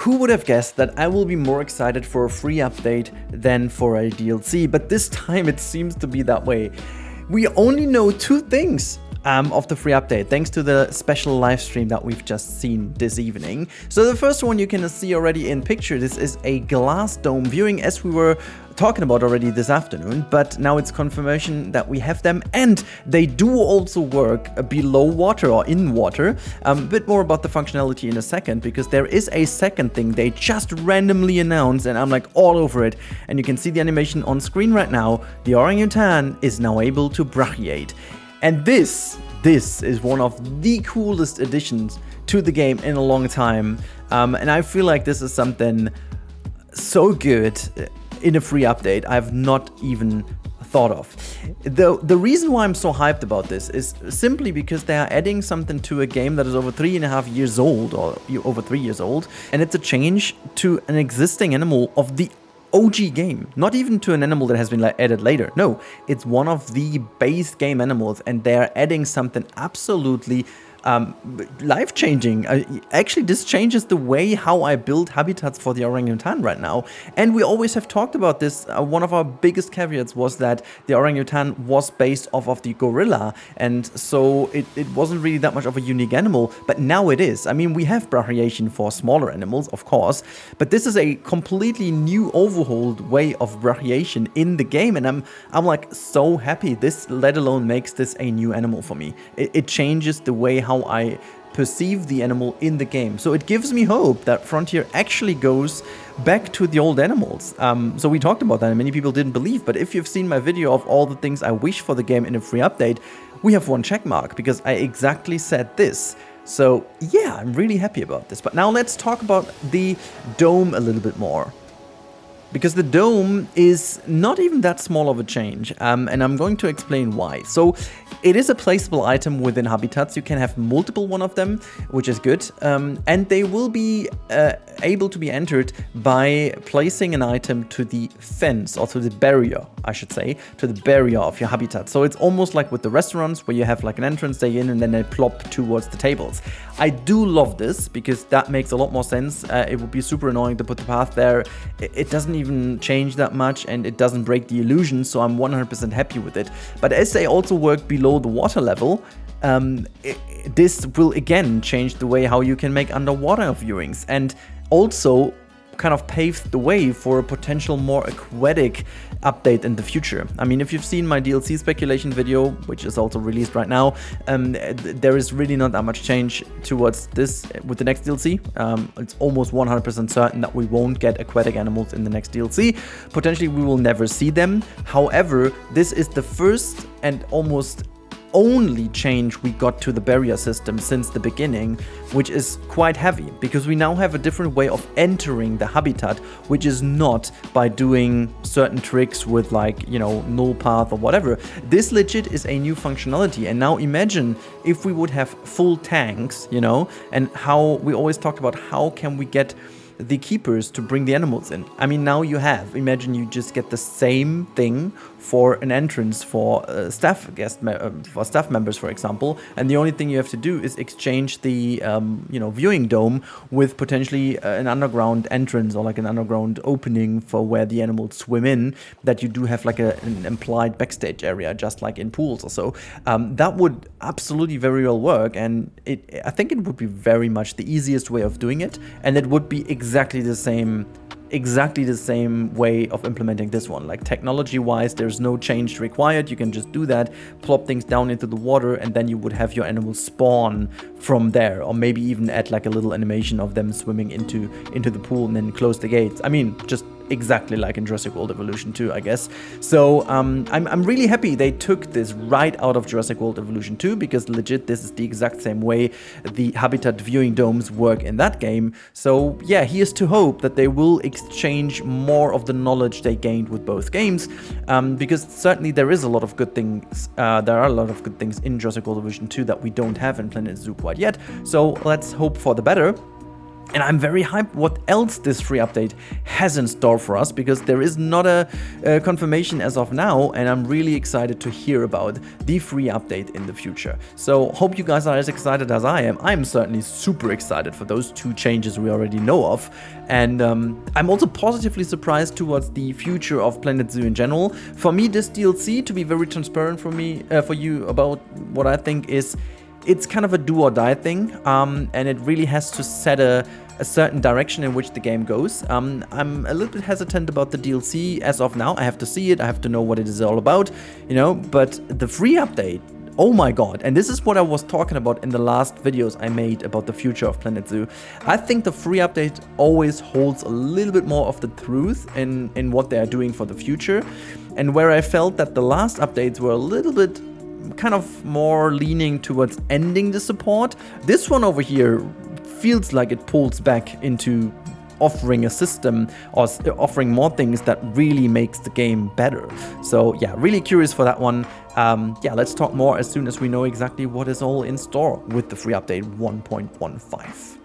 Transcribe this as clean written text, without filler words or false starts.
Who would have guessed that I will be more excited for a free update than for a DLC? But this time it seems to be that way. We only know two things of the free update, thanks to the special live stream that we've just seen this evening. So the first one you can see already in picture. This is a glass dome viewing, as we were talking about already this afternoon, but now it's confirmation that we have them, and they do also work below water or in water. A bit more about the functionality in a second, because there is a second thing they just randomly announced, and I'm like all over it. And you can see the animation on screen right now. The orangutan is now able to brachiate. And this is one of the coolest additions to the game in a long time. And I feel like this is something so good in a free update I've not even thought of. The reason why I'm so hyped about this is simply because they are adding something to a game that is over 3.5 years old, or over 3 years old. And it's a change to an existing animal of the OG game, not even to an animal that has been added later. No, it's one of the base game animals, and they are adding something absolutely life-changing. Actually, this changes the way how I build habitats for the orangutan right now. And we always have talked about this. One of our biggest caveats was that the orangutan was based off of the gorilla, and so it wasn't really that much of a unique animal, but now it is. I mean, we have brachiation for smaller animals, of course, but this is a completely new overhauled way of brachiation in the game, and I'm like so happy. This let alone makes this a new animal for me. It changes the way how I perceive the animal in the game. So it gives me hope that Frontier actually goes back to the old animals. So we talked about that and many people didn't believe, but if you've seen my video of all the things I wish for the game in a free update, we have one check mark because I exactly said this. So yeah, I'm really happy about this. But now let's talk about the dome a little bit more, because the dome is not even that small of a change, and I'm going to explain why. So it is a placeable item within habitats. You can have multiple one of them, which is good, and they will be able to be entered by placing an item to the fence, or to the barrier, I should say, to the barrier of your habitat. So it's almost like with the restaurants where you have like an entrance day in and then they plop towards the tables. I do love this because that makes a lot more sense. It would be super annoying to put the path there. It doesn't even change that much, and it doesn't break the illusion, so I'm 100% happy with it. But as they also work below the water level, this will again change the way how you can make underwater viewings, and also kind of paved the way for a potential more aquatic update in the future. I mean, if you've seen my DLC speculation video, which is also released right now, there is really not that much change towards this with the next DLC. It's almost 100% certain that we won't get aquatic animals in the next DLC. Potentially we will never see them. However, this is the first and almost only change we got to the barrier system since the beginning, which is quite heavy, because we now have a different way of entering the habitat, which is not by doing certain tricks with, like, you know, null path or whatever. This legit is a new functionality. And now imagine if we would have full tanks, you know, and how we always talked about how can we get the keepers to bring the animals in. I mean, now you have, imagine you just get the same thing for an entrance for staff members, for example, and the only thing you have to do is exchange the viewing dome with potentially an underground entrance, or like an underground opening for where the animals swim in, that you do have like an implied backstage area, just like in pools or so. That would absolutely very well work, and I think it would be very much the easiest way of doing it, and it would be exactly the same way of implementing this one. Like, technology wise, there's no change required. You can just do that, plop things down into the water, and then you would have your animals spawn from there, or maybe even add like a little animation of them swimming into the pool and then close the gates. I mean, just exactly like in Jurassic World Evolution 2, I guess. So I'm really happy they took this right out of Jurassic World Evolution 2, because legit this is the exact same way the habitat viewing domes work in that game. So yeah, here's to hope that they will exchange more of the knowledge they gained with both games, because certainly there is a lot of good things. There are a lot of good things in Jurassic World Evolution 2 that we don't have in Planet Zoo quite yet. So let's hope for the better. And I'm very hyped what else this free update has in store for us, because there is not a confirmation as of now, and I'm really excited to hear about the free update in the future. So hope you guys are as excited as I am. I'm certainly super excited for those 2 changes we already know of. And I'm also positively surprised towards the future of Planet Zoo in general. For me, this DLC, to be very transparent for you about what I think is, it's kind of a do or die thing, and it really has to set a certain direction in which the game goes. I'm a little bit hesitant about the DLC as of now. I have to see it, I have to know what it is all about, you know, but the free update, oh my god, and this is what I was talking about in the last videos I made about the future of Planet Zoo. I think the free update always holds a little bit more of the truth in what they are doing for the future, and where I felt that the last updates were a little bit kind of more leaning towards ending the support, this one over here feels like it pulls back into offering a system or offering more things that really makes the game better. So yeah, really curious for that one. Yeah, let's talk more as soon as we know exactly what is all in store with the free update 1.15.